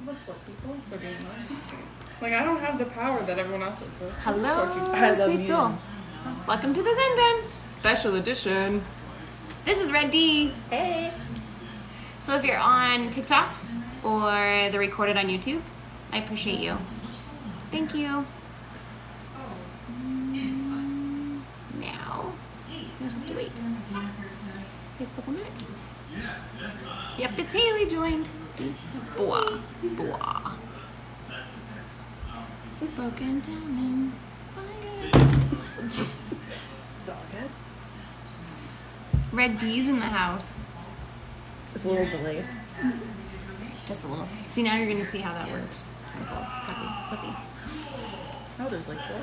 the poor people for being nice. Like, I don't have the power that everyone else has. Hello, sweet soul. Welcome to the Zen Den, special edition. This is Red D. Hey. So if you're on TikTok or they're recorded on YouTube, I appreciate you. Thank you. Now, you just have to wait. Takes a couple minutes. Yep, it's Haley joined. See? Boah. Boah. We're broken down in fire. It's all good. Red D's in the house. It's a little delayed. Just a little. See, now you're going to see how that works. It's all fluffy. Oh, there's like 4.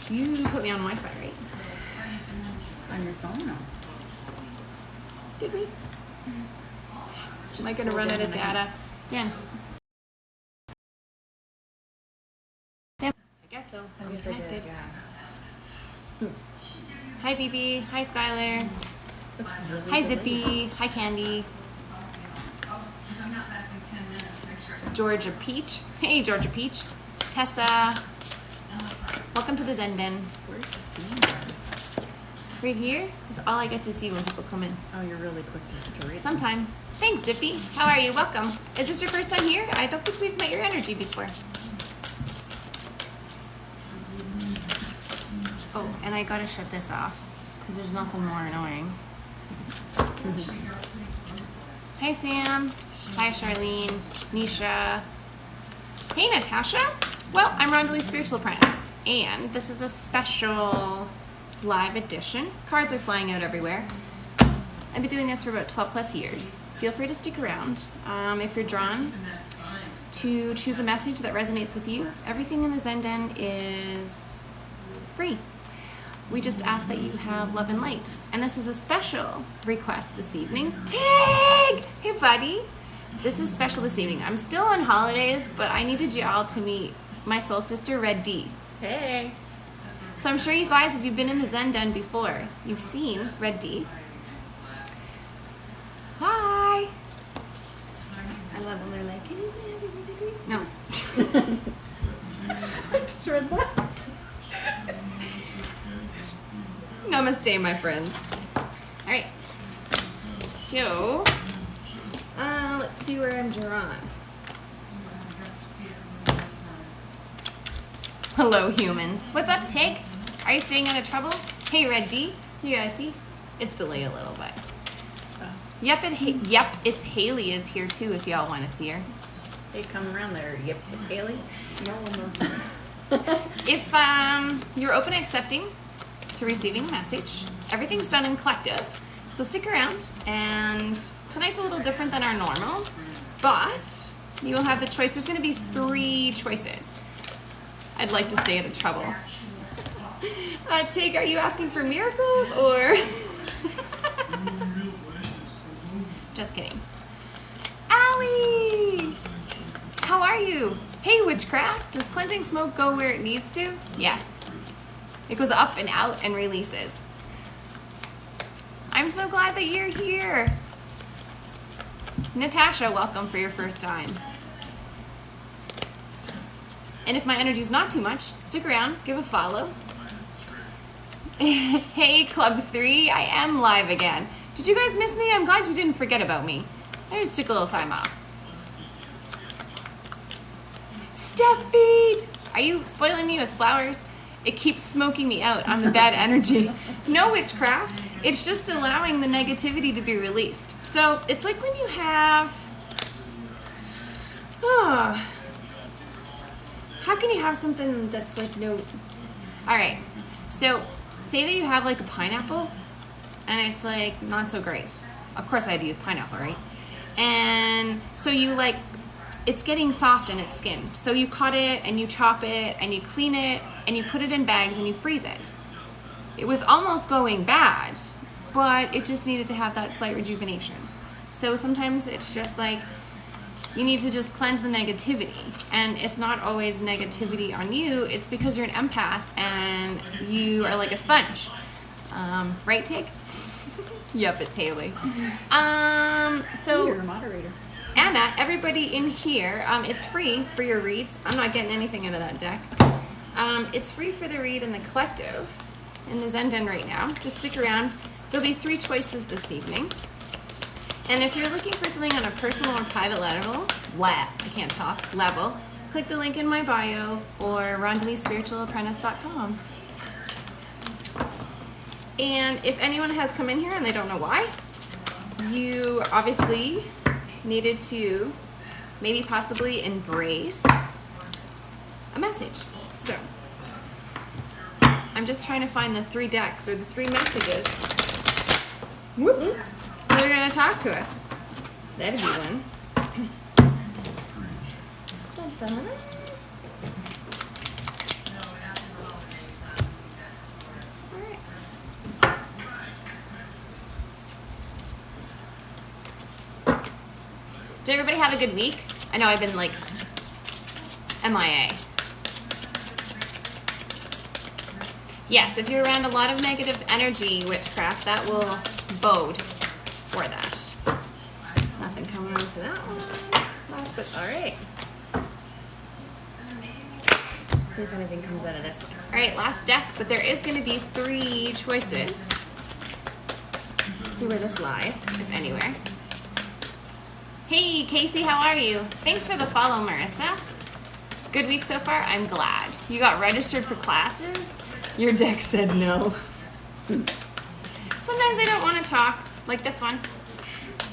You put me on Wi-Fi, right? On your phone? No. Did we? Am I going to run out of data? Stan. I guess so. I guess I did, yeah. Hi, BB. Hi, Skylar. Really Hi, delayed. Zippy. Hi, Candy. Georgia Peach. Hey, Georgia Peach. Tessa. Welcome to the Zen Den. Where's the scene? Right here is all I get to see when people come in. Oh, you're really quick to read. Sometimes. Thanks, Zippy. How are you? Welcome. Is this your first time here? I don't think we've met your energy before. Oh, and I gotta shut this off because there's nothing more annoying. Hi, Sam. Hi, Charlene. Nisha. Hey, Natasha. Well, I'm Rondely's Spiritual Apprentice, and this is a special live edition. Cards are flying out everywhere. I've been doing this for about 12 plus years. Feel free to stick around. If you're drawn to choose a message that resonates with you, everything in the Zen Den is free. We just ask that you have love and light. And this is a special request this evening. Tig! Hey, buddy. This is special this evening. I'm still on holidays, but I needed you all to meet my soul sister, Red D. Hey. So I'm sure you guys, if you've been in the Zen Den before, you've seen Red D. Hi. I love when they're like, can you say happy birthday to me? No. I just read that. Namaste, my friends. All right. So, let's see where I'm drawn. Hello, humans. What's up, Tig? Are you staying out of trouble? Hey, Red D. You guys see? It's delayed a little bit. Yep, it's Haley is here too if y'all want to see her. Hey, come around there. Yep, it's Haley. No one knows. If you're open and accepting to receiving a message, everything's done in collective. So stick around, and tonight's a little different than our normal, but you will have the choice. There's going to be 3 choices. I'd like to stay out of trouble. Tig, are you asking for miracles or? Just kidding. Allie! How are you? Hey, witchcraft. Does cleansing smoke go where it needs to? Yes. It goes up and out and releases. I'm so glad that you're here. Natasha, welcome for your first time. And if my energy's not too much, stick around, give a follow. Hey, Club 3, I am live again. Did you guys miss me? I'm glad you didn't forget about me. I just took a little time off. Steffi! Are you spoiling me with flowers? It keeps smoking me out. I'm the bad energy. No witchcraft. It's just allowing the negativity to be released. So it's like when you have... Oh, how can you have something that's like no... All right. So say that you have like a pineapple and it's like not so great. Of course I had to use pineapple, right? And so you like... It's getting soft in its skin. So you cut it and you chop it and you clean it and you put it in bags and you freeze it. It was almost going bad, but it just needed to have that slight rejuvenation. So sometimes it's just like you need to just cleanse the negativity. And it's not always negativity on you. It's because you're an empath and you are like a sponge. Right, Tig? Yep, it's Haley. So you're So a moderator. Anna, everybody in here, it's free for your reads. I'm not getting anything out of that deck. It's free for the read in the collective, in the Zen Den right now. Just stick around. There'll be 3 choices this evening. And if you're looking for something on a personal or private level, level, click the link in my bio or rondelespiritualapprentice.com. And if anyone has come in here and they don't know why, you obviously needed to maybe possibly embrace a message. So I'm just trying to find the 3 decks or the 3 messages. Whoop. They're going to talk to us. That'd be one. Dun, dun, dun. All right. Did everybody have a good week? I know I've been like MIA. Yes, if you're around a lot of negative energy, witchcraft, that will bode for that. Nothing coming on for that one. Last, but all right. See if anything comes out of this one. All right, last deck, but there is going to be 3 choices. Let's see where this lies, if anywhere. Hey, Casey, how are you? Thanks for the follow, Marissa. Good week so far? I'm glad. You got registered for classes? Your deck said no. Sometimes they don't want to talk, like this one.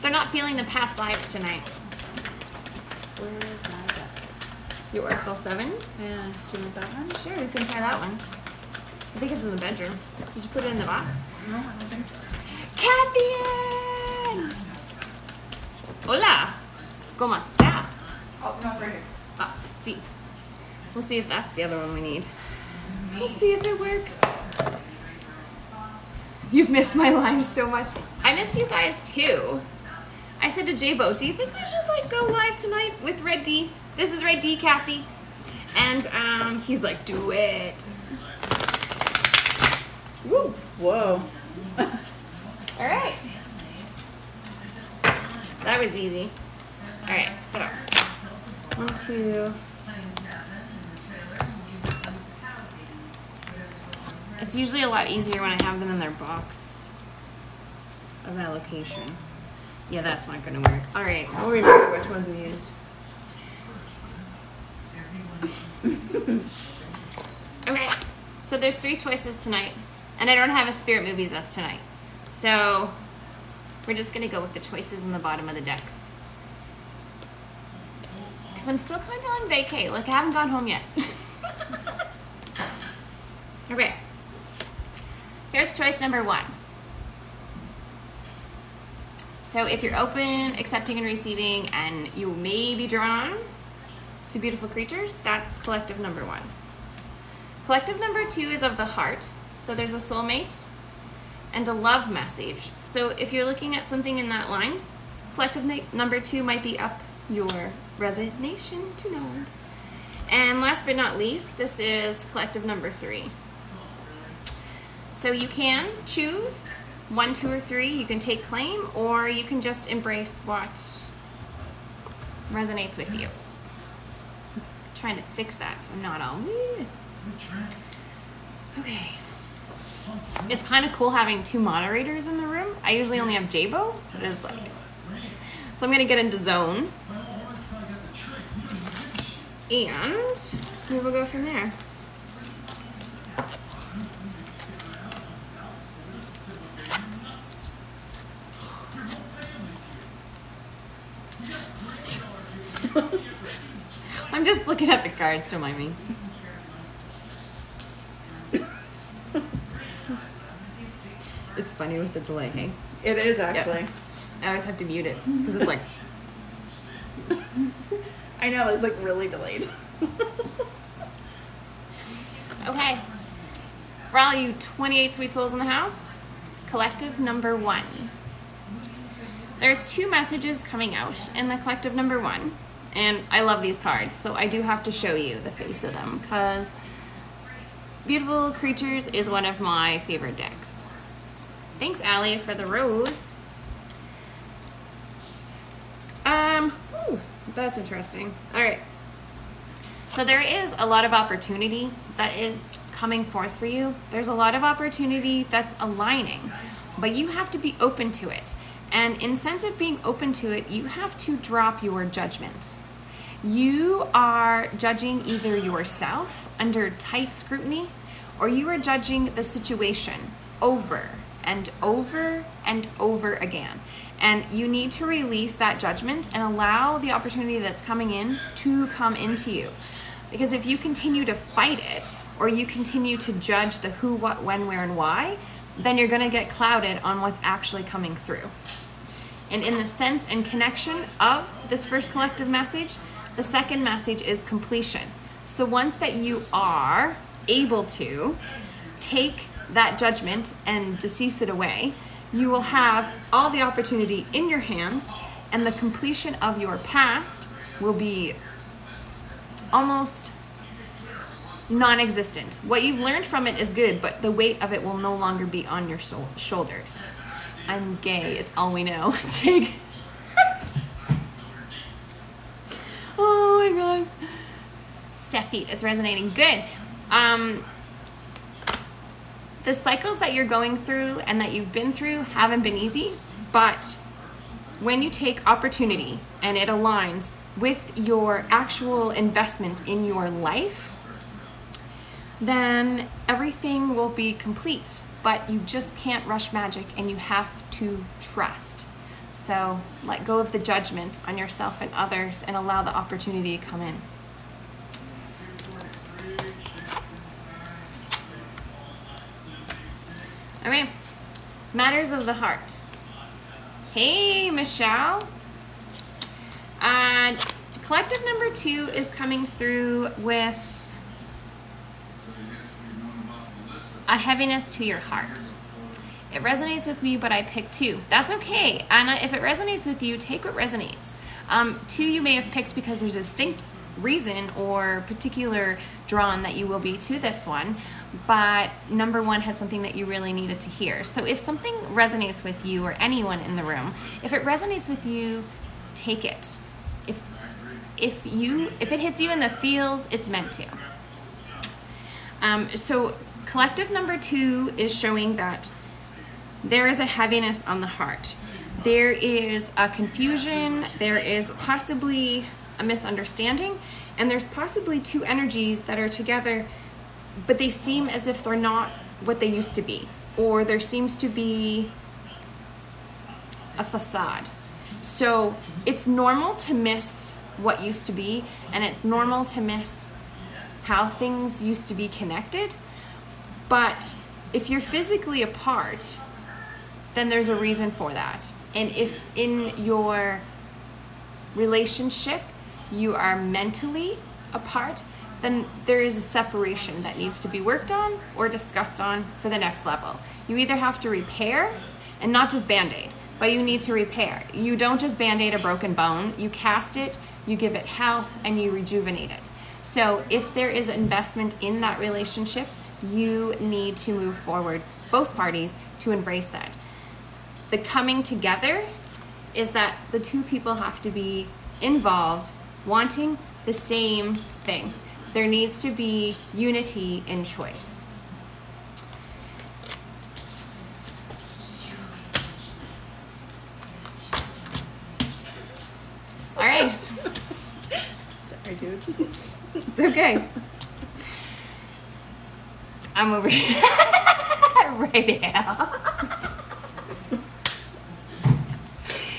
They're not feeling the past lives tonight. Where's my deck? Your Oracle 7s? Yeah, do you want that one? Sure, we can try that one. I think it's in the bedroom. Did you put it in the box? No, I don't think so. Cathy! Hola! ¿Cómo está? Oh, no, it's right here. Ah, see. We'll see if that's the other one we need. We'll see if it works. You've missed my live so much. I missed you guys too. I said to J-Bo, do you think we should like go live tonight with Red D? This is Red D, Kathy. And he's like, do it. Woo! Whoa. All right. That was easy. All right, so 1, 2. It's usually a lot easier when I have them in their box of allocation. Yeah, that's not going to work. All right, we'll remember which ones we used. Okay, so there's 3 choices tonight, and I don't have a Spirit Movies us tonight. So we're just going to go with the choices in the bottom of the decks. Because I'm still kind of on vacay. Like, I haven't gone home yet. Okay. Here's choice number 1. So if you're open, accepting, and receiving, and you may be drawn to beautiful creatures, that's collective number 1. Collective number 2 is of the heart. So there's a soulmate and a love message. So if you're looking at something in that lines, collective number 2 might be up your resignation tonight. And last but not least, this is collective number 3. So you can choose 1, 2, or 3. You can take claim, or you can just embrace what resonates with you. I'm trying to fix that so I'm not all. Okay. It's kind of cool having 2 moderators in the room. I usually only have J-Bo, but it's like. So I'm gonna get into zone, and we will go from there. I'm just looking at the cards, don't mind me. It's funny with the delay, hey? It is actually. Yep. I always have to mute it because it's like. I know, it's like really delayed. Okay. For all you 28 sweet souls in the house, collective number 1. There's 2 messages coming out in the collective number 1. And I love these cards, so I do have to show you the face of them because Beautiful Creatures is one of my favorite decks. Thanks, Allie, for the rose. Ooh, that's interesting. All right. So there is a lot of opportunity that is coming forth for you. There's a lot of opportunity that's aligning, but you have to be open to it. And in sense of being open to it, you have to drop your judgment. You are judging either yourself under tight scrutiny, or you are judging the situation over and over and over again. And you need to release that judgment and allow the opportunity that's coming in to come into you. Because if you continue to fight it, or you continue to judge the who, what, when, where, and why, then you're going to get clouded on what's actually coming through. And in the sense and connection of this first collective message, the second message is completion. So once that you are able to take that judgment and decease it away, you will have all the opportunity in your hands, and the completion of your past will be almost non-existent. What you've learned from it is good, but the weight of it will no longer be on your shoulders. I'm gay, it's all we know. Take. Oh my gosh. Steffi, it's resonating. Good. The cycles that you're going through and that you've been through haven't been easy, but when you take opportunity and it aligns with your actual investment in your life, then everything will be complete. But you just can't rush magic, and you have to trust. So let go of the judgment on yourself and others and allow the opportunity to come in. All right, matters of the heart. Hey, Michelle. Collective number 2 is coming through with a heaviness to your heart. It resonates with me, but I picked 2. That's okay. And if it resonates with you, take what resonates. 2 you may have picked because there's a distinct reason or particular drawn that you will be to this one, but number 1 had something that you really needed to hear. So if something resonates with you, or anyone in the room, if it resonates with you, take it. If it hits you in the feels, it's meant to. So collective number 2 is showing that there is a heaviness on the heart. There is a confusion, there is possibly a misunderstanding, and there's possibly 2 energies that are together, but they seem as if they're not what they used to be, or there seems to be a facade. So it's normal to miss what used to be, and it's normal to miss how things used to be connected. But if you're physically apart, then there's a reason for that. And if in your relationship you are mentally apart, then there is a separation that needs to be worked on or discussed on for the next level. You either have to repair, and not just Band-Aid, but you need to repair. You don't just Band-Aid a broken bone, you cast it, you give it health, and you rejuvenate it. So if there is investment in that relationship, you need to move forward, both parties, to embrace that. The coming together is that the 2 people have to be involved, wanting the same thing. There needs to be unity in choice. All right. Sorry, dude. It's okay. I'm over here right now.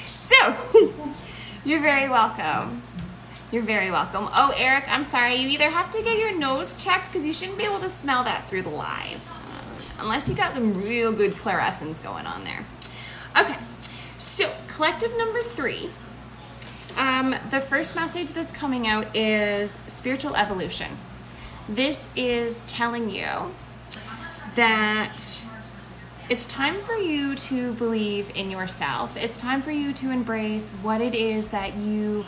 So, you're very welcome. You're very welcome. Oh, Eric, I'm sorry. You either have to get your nose checked because you shouldn't be able to smell that through the live. Unless you got some real good clairessence going on there. Okay, so collective number 3. The first message that's coming out is spiritual evolution. This is telling you that it's time for you to believe in yourself. It's time for you to embrace what it is that you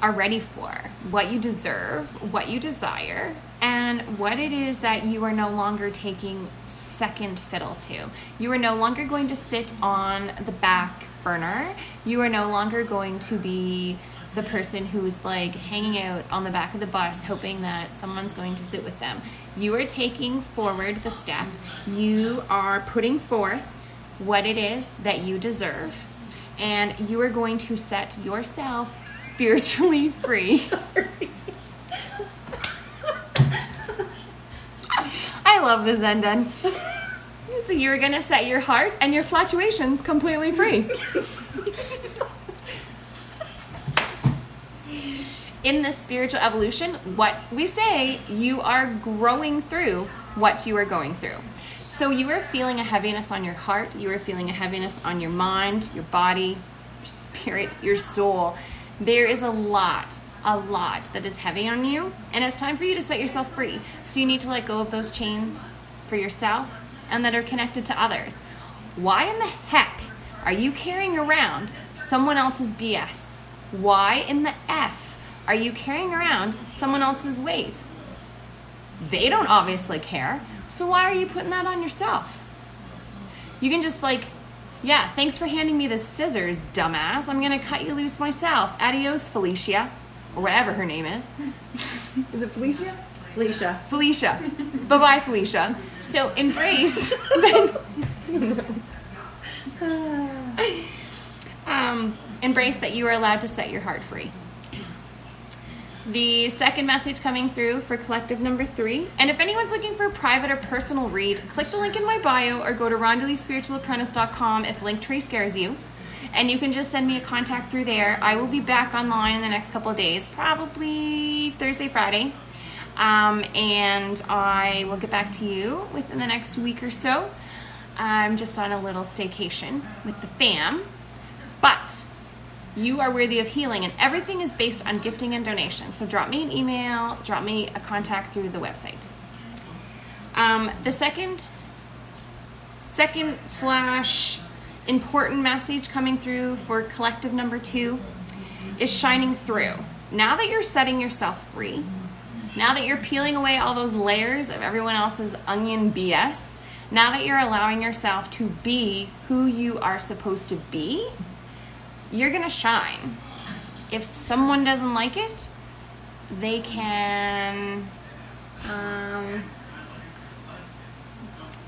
are ready for, what you deserve, what you desire, and and what it is that you are no longer taking second fiddle to. You are no longer going to sit on the back burner. You are no longer going to be the person who's like hanging out on the back of the bus hoping that someone's going to sit with them. You are taking forward the step. You are putting forth what it is that you deserve, and you are going to set yourself spiritually free. I love the Zen Den. So you're going to set your heart and your fluctuations completely free. In this spiritual evolution, what we say, you are growing through what you are going through. So you are feeling a heaviness on your heart, you are feeling a heaviness on your mind, your body, your spirit, your soul. There is a lot that is heavy on you, and it's time for you to set yourself free. So you need to let go of those chains for yourself and that are connected to others. Why in the heck are you carrying around someone else's BS? Why in the F are you carrying around someone else's weight? They don't obviously care, so why are you putting that on yourself? You can just like, yeah, thanks for handing me the scissors, dumbass. I'm gonna cut you loose myself. Adios, Felicia. Or whatever her name is. Is it Felicia? Felicia. Felicia. Bye-bye, Felicia. So embrace. Embrace that you are allowed to set your heart free. The second message coming through for collective number 3, and if anyone's looking for a private or personal read, click the link in my bio or go to rondelespiritualapprentice.com if Linktree scares you, and you can just send me a contact through there. I will be back online in the next couple of days, probably Thursday, Friday, and I will get back to you within the next week or so. I'm just on a little staycation with the fam, but you are worthy of healing, and everything is based on gifting and donation. So drop me an email, drop me a contact through the website. The second / important message coming through for collective number 2 is shining through. Now that you're setting yourself free, now that you're peeling away all those layers of everyone else's onion BS, now that you're allowing yourself to be who you are supposed to be, you're gonna shine. If someone doesn't like it, they can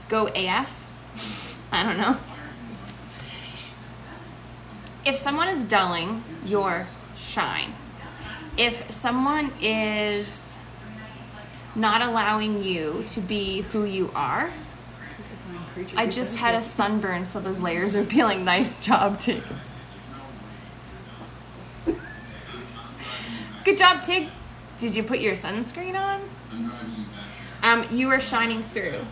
go AF. I don't know. If someone is dulling your shine, if someone is not allowing you to be who you are, I just had a sunburn, so those layers are peeling. Nice job, Tig. Good job, Tig. Did you put your sunscreen on? You are shining through.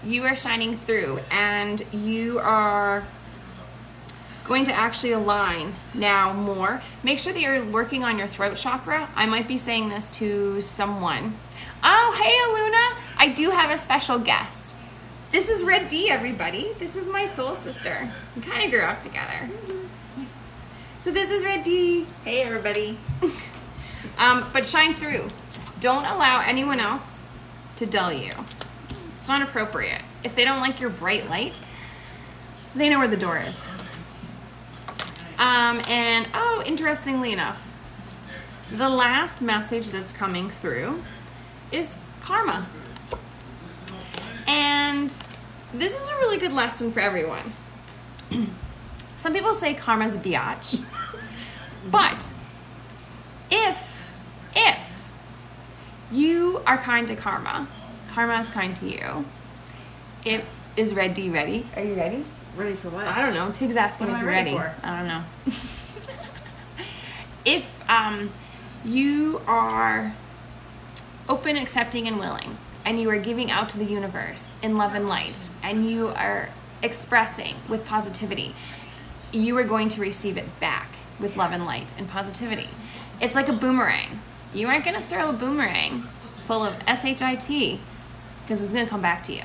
You are shining through, and you are going to actually align now more. Make sure that you're working on your throat chakra. I might be saying this to someone. Oh, hey, Aluna. I do have a special guest. This is Red D, everybody. This is my soul sister. We kind of grew up together. So this is Red D. Hey, everybody. But shine through. Don't allow anyone else to dull you. It's not appropriate. If they don't like your bright light, they know where the door is. And oh, interestingly enough, the last message that's coming through is karma. And this is a really good lesson for everyone. Some people say karma's a biatch, but if you are kind to karma, karma is kind to you. It is Red D ready. Are you ready? Ready for what? I don't know. Tig's asking if you're ready. For? I don't know. If you are open, accepting, and willing, and you are giving out to the universe in love and light, and you are expressing with positivity, you are going to receive it back with love and light and positivity. It's like a boomerang. You aren't going to throw a boomerang full of SHIT because it's going to come back to you.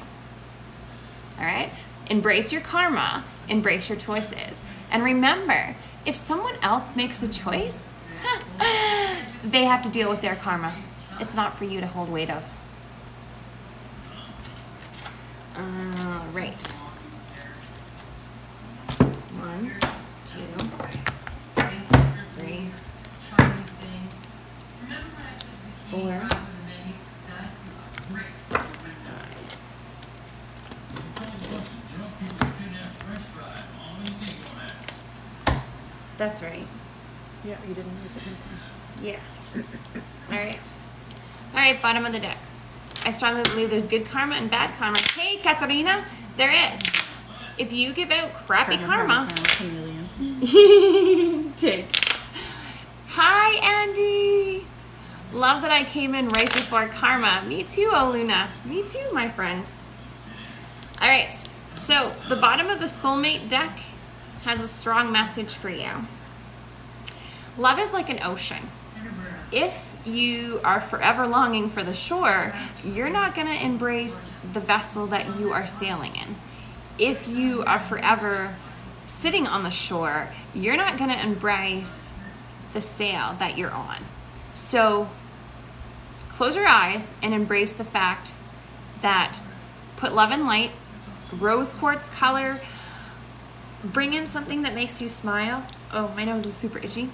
All right? Embrace your karma. Embrace your choices. And remember, if someone else makes a choice, they have to deal with their karma. It's not for you to hold weight of. Right. 1, 2, 3, 4, 5. That's right. Yeah, you didn't use the pin. Yeah. All right. All right, bottom of the decks. I strongly believe there's good karma and bad karma. Hey, Katarina, there is. If you give out crappy karma. Chameleon. Take. Hi, Andy. Love that I came in right before karma. Me too, Oluna. Me too, my friend. All right. So the bottom of the soulmate deck has a strong message for you. Love is like an ocean. If you are forever longing for the shore, you're not going to embrace the vessel that you are sailing in. If you are forever sitting on the shore, you're not going to embrace the sail that you're on. So close your eyes and embrace the fact that put love and light, rose quartz color, bring in something that makes you smile. Oh, my nose is super itchy.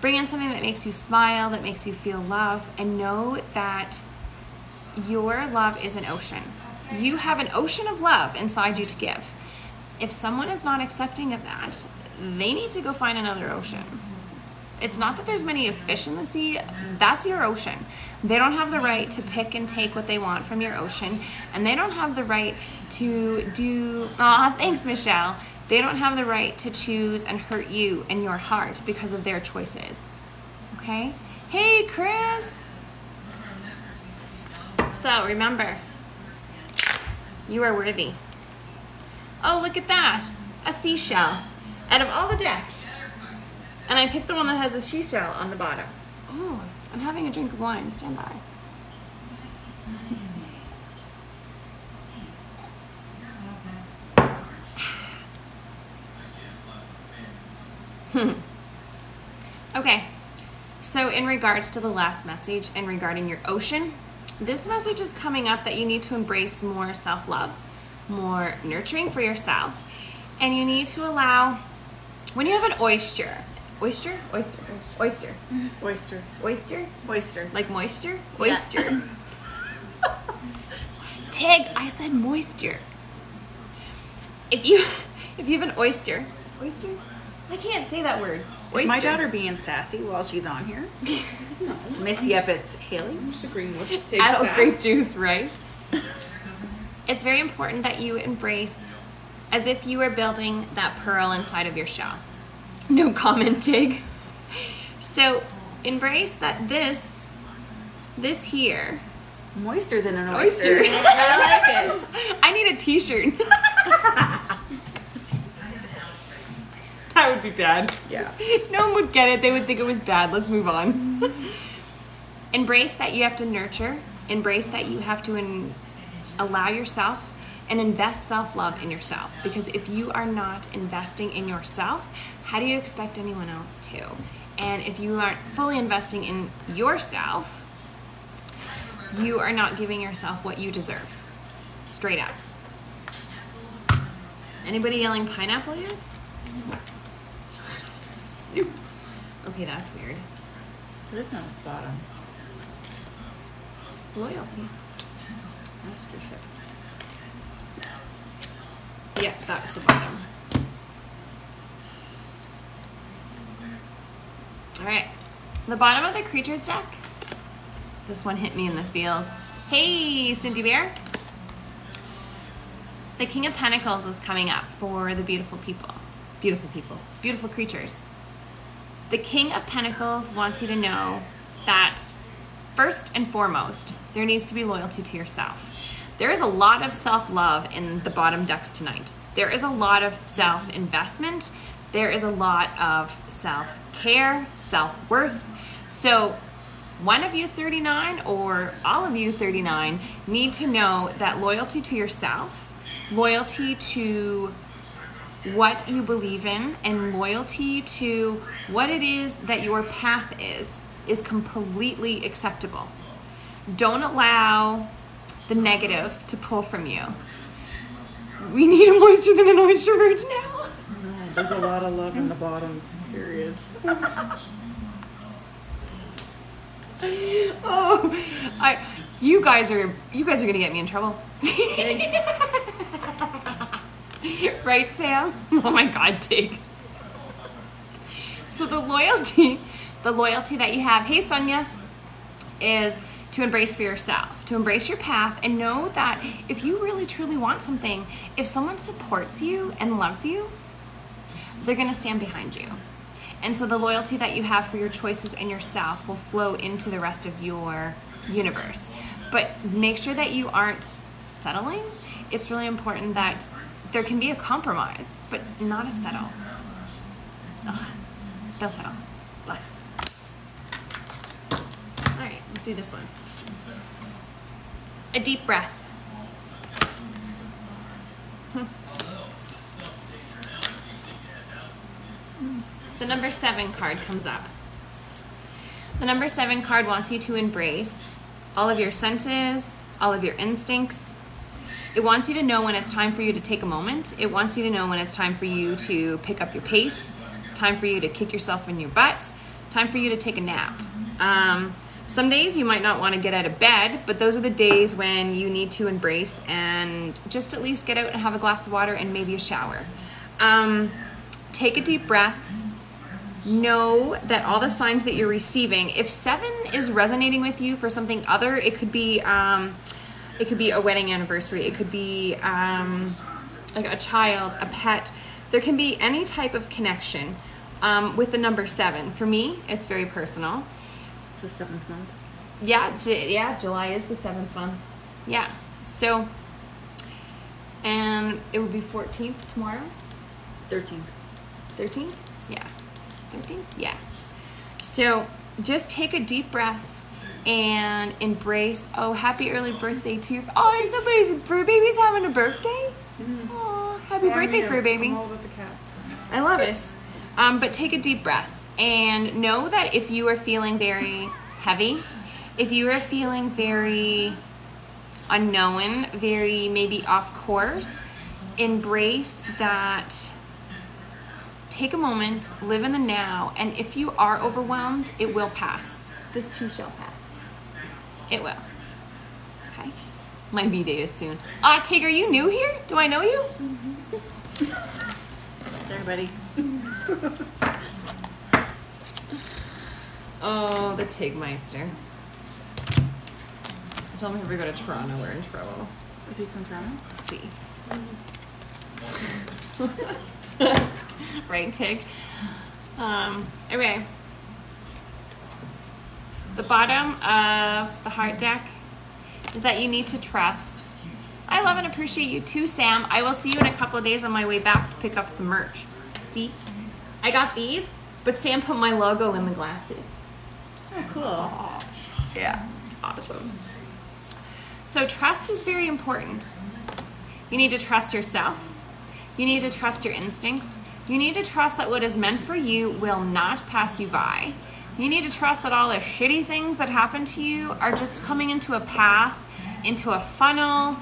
Bring in something that makes you smile, that makes you feel love, and know that your love is an ocean. You have an ocean of love inside you to give. If someone is not accepting of that, they need to go find another ocean. It's not that there's many fish in the sea, that's your ocean. They don't have the right to pick and take what they want from your ocean, and they don't have the right to do, thanks, Michelle. They don't have the right to choose and hurt you in your heart because of their choices. Okay? Hey, Chris! So, remember, you are worthy. Oh, look at that. A seashell. Out of all the decks. And I picked the one that has a seashell on the bottom. Oh, I'm having a drink of wine. Stand by. Okay, so in regards to the last message and regarding your ocean, this message is coming up that you need to embrace more self-love, more nurturing for yourself, and you need to allow, when you have an oyster, like moisture? Oyster. Tig, I said moisture. If you have an oyster, I can't say that word. Is my daughter being sassy while she's on here? No. Missy up, it's Haley. I'm just agreeing with it. Adult grape juice, right? It's very important that you embrace as if you are building that pearl inside of your shell. No comment, Tig. So embrace that this here. Moister than an oyster. I like it. I need a t-shirt. That would be bad. Yeah. No one would get it. They would think it was bad. Let's move on. Embrace that you have to nurture. Embrace that you have to allow yourself and invest self-love in yourself. Because if you are not investing in yourself, how do you expect anyone else to? And if you aren't fully investing in yourself, you are not giving yourself what you deserve. Straight up. Anybody yelling pineapple yet? Okay, that's weird. This is not the bottom. Loyalty. Mastership. Yeah, that's the bottom. Alright. The bottom of the creatures deck. This one hit me in the feels. Hey, Cindy Bear. The King of Pentacles is coming up for the beautiful people. Beautiful people. Beautiful creatures. The King of Pentacles wants you to know that first and foremost, there needs to be loyalty to yourself. There is a lot of self-love in the bottom decks tonight. There is a lot of self-investment. There is a lot of self-care, self-worth. So one of you 39 or all of you 39 need to know that loyalty to yourself, loyalty to what you believe in, and loyalty to what it is that your path is completely acceptable. Don't allow the negative to pull from you. We need a moister than an oyster verge now. There's a lot of love in the bottoms, period. You guys are gonna get me in trouble. Right, Sam? Oh my God, Tig. So the loyalty that you have, hey Sonia, is to embrace for yourself, to embrace your path, and know that if you really truly want something, if someone supports you and loves you, they're gonna stand behind you. And so the loyalty that you have for your choices and yourself will flow into the rest of your universe. But make sure that you aren't settling. It's really important that there can be a compromise, but not a settle. Ugh. Don't settle. Ugh. All right, let's do this one. A deep breath. The number 7 card comes up. The number 7 card wants you to embrace all of your senses, all of your instincts. It wants you to know when it's time for you to take a moment. It wants you to know when it's time for you to pick up your pace, time for you to kick yourself in your butt, time for you to take a nap. Some days you might not want to get out of bed, but those are the days when you need to embrace and just at least get out and have a glass of water and maybe a shower. Take a deep breath. Know that all the signs that you're receiving, if 7 is resonating with you for something other, it could be a wedding anniversary, it could be like a child, a pet. There can be any type of connection with the number 7. For me, it's very personal. It's the 7th month. Yeah, July is the 7th month. Yeah, so, and it would be 14th tomorrow? 13th. 13th? Yeah. 13th? Yeah. So just take a deep breath and embrace, oh, happy early birthday to your, oh, somebody's fur baby's having a birthday? Oh, happy birthday, fur baby. I'm all with the cats. I love it. But take a deep breath and know that if you are feeling very heavy, if you are feeling very unknown, very maybe off course, embrace that. Take a moment, live in the now, and if you are overwhelmed, it will pass. This too shall pass. It will. Okay? My B-day is soon. Tig, are you new here? Do I know you? There, buddy. Oh, the Tigmeister. I told him if we go to Toronto, we're in trouble. Is he from Toronto? See. Right, Tig? Okay. The bottom of the heart deck is that you need to trust. I love and appreciate you too, Sam. I will see you in a couple of days on my way back to pick up some merch. See? I got these, but Sam put my logo in the glasses. Oh, cool. Oh, yeah, it's awesome. So trust is very important. You need to trust yourself. You need to trust your instincts. You need to trust that what is meant for you will not pass you by. You need to trust that all the shitty things that happen to you are just coming into a path, into a funnel,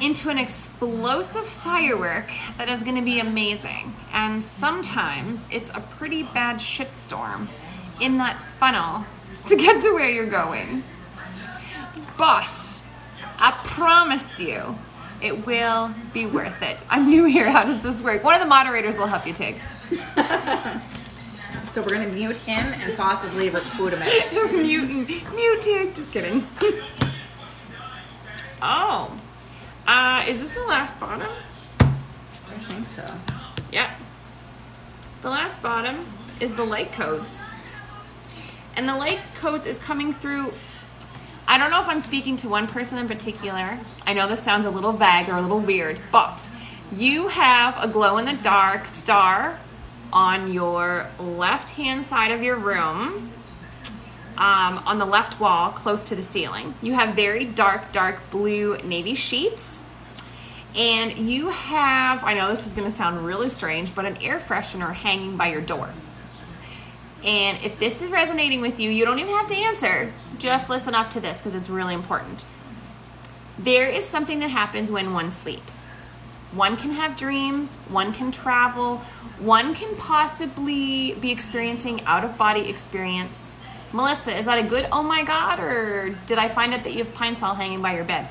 into an explosive firework that is going to be amazing. And sometimes it's a pretty bad shitstorm in that funnel to get to where you're going. But I promise you, it will be worth it. I'm new here. How does this work? One of the moderators will help you, Tig. So we're going to mute him and possibly recruit him out. Mute Tig. Just kidding. Oh. Is this the last bottom? I think so. Yeah. The last bottom is the light codes. And the light codes is coming through. I don't know if I'm speaking to one person in particular. I know this sounds a little vague or a little weird, but you have a glow-in-the-dark star on your left-hand side of your room, on the left wall, close to the ceiling. You have very dark, dark blue navy sheets. And you have, I know this is going to sound really strange, but an air freshener hanging by your door. And if this is resonating with you, you don't even have to answer. Just listen up to this because it's really important. There is something that happens when one sleeps. One can have dreams, one can travel, one can possibly be experiencing out-of-body experience. Melissa, is that a good oh my God, or did I find out that you have pine sol hanging by your bed?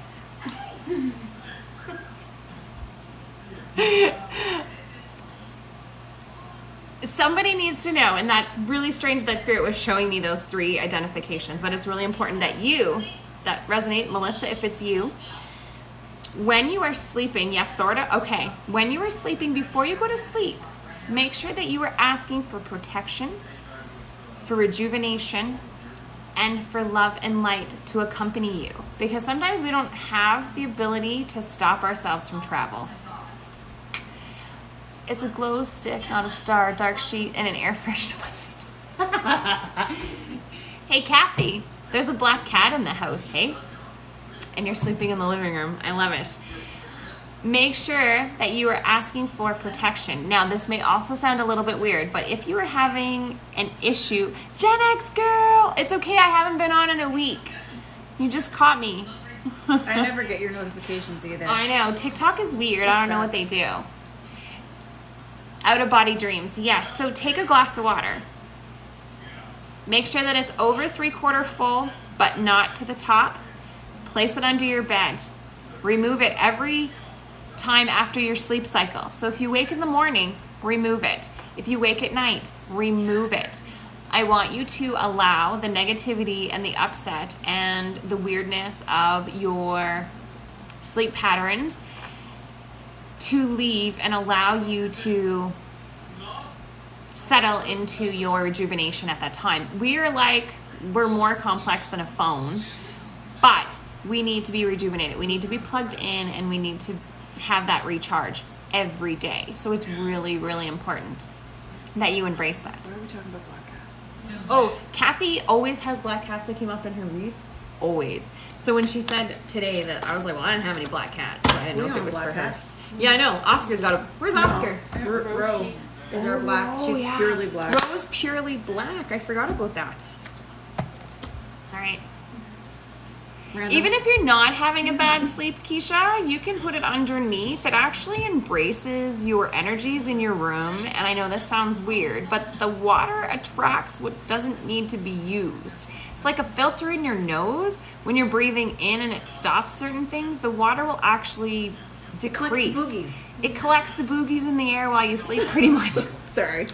Somebody needs to know, and that's really strange that Spirit was showing me those 3 identifications, but it's really important that that resonate, Melissa, if it's you. When you are sleeping, yes, sorta, okay. When you are sleeping, before you go to sleep, make sure that you are asking for protection, for rejuvenation, and for love and light to accompany you. Because sometimes we don't have the ability to stop ourselves from travel. It's a glow stick, not a star, dark sheet, and an air freshener. Hey, Kathy, there's a black cat in the house, hey? And you're sleeping in the living room. I love it. Make sure that you are asking for protection. Now, this may also sound a little bit weird, but if you are having an issue, Gen X girl, it's okay, I haven't been on in a week. You just caught me. I never get your notifications either. I know, TikTok is weird. I don't know what they do. Out-of-body dreams, yes. So take a glass of water. Make sure that it's over 3/4 full, but not to the top. Place it under your bed. Remove it every time after your sleep cycle. So if you wake in the morning, remove it. If you wake at night, remove it. I want you to allow the negativity and the upset and the weirdness of your sleep patterns to leave and allow you to settle into your rejuvenation at that time. We're more complex than a phone, but we need to be rejuvenated. We need to be plugged in, and we need to have that recharge every day. So it's really, really important that you embrace that. Why are we talking about black cats? Oh, Kathy always has black cats that came up in her reads. Always. So when she said today that, I was like, well, I didn't have any black cats, so I didn't know if it was for her. Yeah, I know. Oscar's got a... Where's Oscar? Ro is our black. She's purely black. Ro's purely black. I forgot about that. All right. Random. Even if you're not having a bad sleep, Keisha, you can put it underneath. It actually embraces your energies in your room. And I know this sounds weird, but the water attracts what doesn't need to be used. It's like a filter in your nose. When you're breathing in and it stops certain things, the water will actually decrease. It collects the boogies in the air while you sleep, pretty much. Sorry.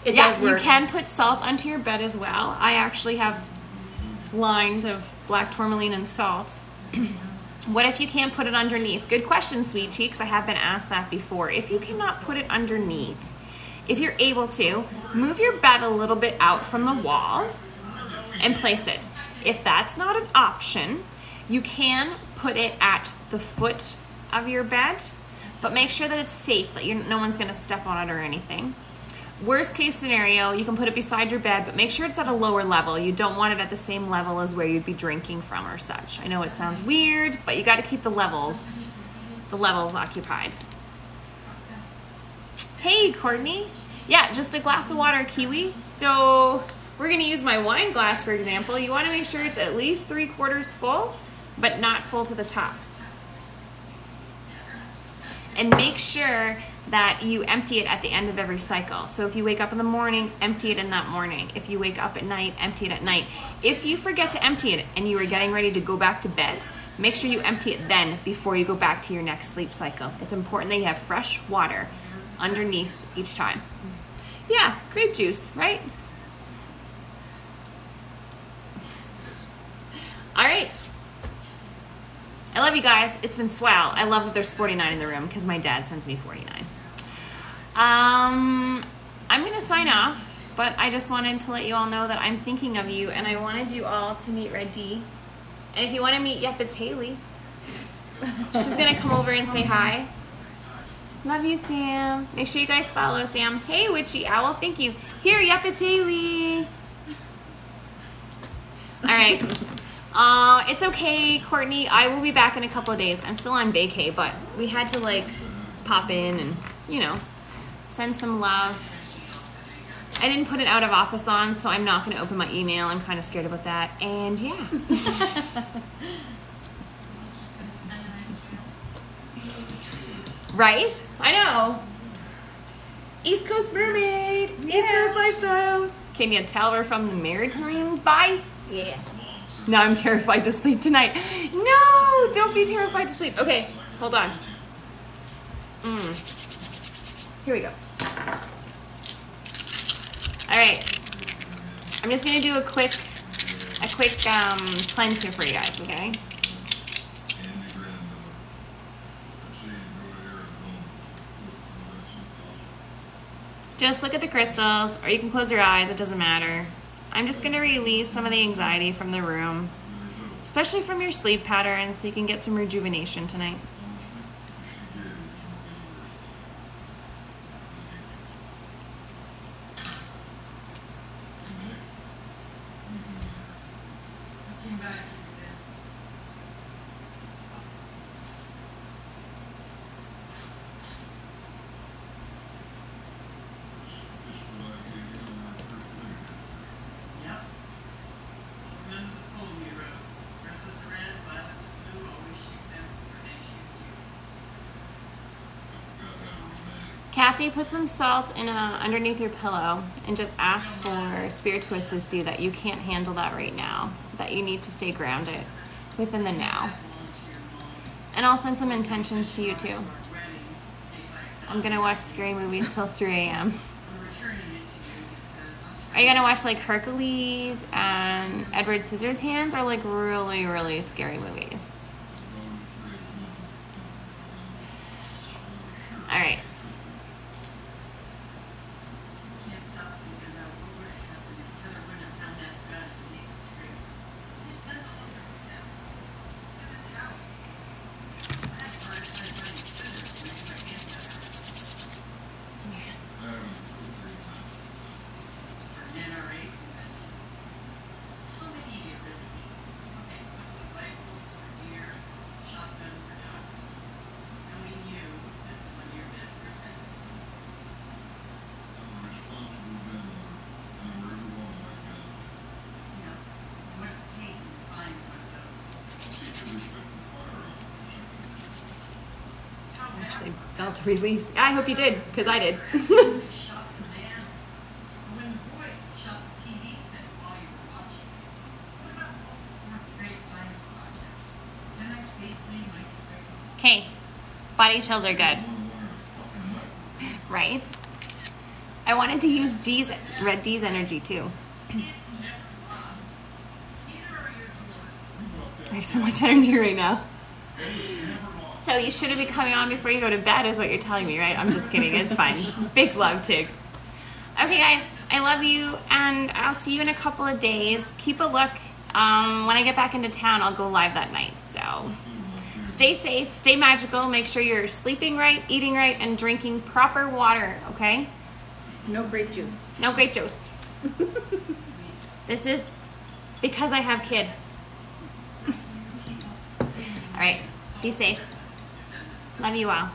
It does work. You can put salt onto your bed as well. I actually have lined of black tourmaline and salt. What if you can't put it underneath? Good question, sweet cheeks. I have been asked that before. If you cannot put it underneath, if you're able to, move your bed a little bit out from the wall and place it. If that's not an option, you can put it at the foot of your bed, but make sure that it's safe, that no one's going to step on it or anything. Worst case scenario, you can put it beside your bed, but make sure it's at a lower level. You don't want it at the same level as where you'd be drinking from or such. I know it sounds weird, but you got to keep the levels occupied. Hey, Courtney. Yeah, just a glass of water, Kiwi. So we're going to use my wine glass, for example. You want to make sure it's at least 3/4 full, but not full to the top. And make sure that you empty it at the end of every cycle. So if you wake up in the morning, empty it in that morning. If you wake up at night, empty it at night. If you forget to empty it and you are getting ready to go back to bed, make sure you empty it then before you go back to your next sleep cycle. It's important that you have fresh water underneath each time. Yeah, grape juice, right? All right. I love you guys. It's been swell. I love that there's 49 in the room because my dad sends me 49. I'm going to sign off, but I just wanted to let you all know that I'm thinking of you, and I wanted you all to meet Red D. And if you want to meet, yep, it's Haley. She's going to come over and say hi. Love you, Sam. Make sure you guys follow Sam. Hey, Witchy Owl, thank you. Here, yep, it's Haley. All right. It's okay, Courtney. I will be back in a couple of days. I'm still on vacay, but we had to, like, pop in and, you know, send some love. I didn't put an out of office on, so I'm not going to open my email. I'm kind of scared about that. And yeah. Right? I know. East Coast Mermaid. Yeah. East Coast lifestyle. Can you tell we're from the Maritime? Bye. Yeah. Now I'm terrified to sleep tonight. No, don't be terrified to sleep. Okay, hold on. Here we go. All right. I'm just gonna do a quick cleanse here for you guys, okay? Just look at the crystals, or you can close your eyes, it doesn't matter. I'm just gonna release some of the anxiety from the room, especially from your sleep patterns, so you can get some rejuvenation tonight. Kathy, put some salt in underneath your pillow and just ask for Spirit to assist you that you can't handle that right now, that you need to stay grounded within the now. And I'll send some intentions to you too. I'm gonna watch scary movies till 3 a.m. Are you gonna watch like Hercules and Edward Scissorhands, or like really, really scary movies? All right. Actually felt a release. I hope you did, because I did. Okay, body chills are good. Right? I wanted to use Red D's energy too. I have so much energy right now. So you shouldn't be coming on before you go to bed is what you're telling me, right? I'm just kidding. It's fine. Big love, Tig. Okay, guys. I love you, and I'll see you in a couple of days. Keep a look. When I get back into town, I'll go live that night. So stay safe. Stay magical. Make sure you're sleeping right, eating right, and drinking proper water, okay? No grape juice. No grape juice. This is because I have kid. All right. Be safe. Love you all.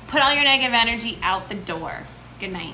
Put all your negative energy out the door. Good night.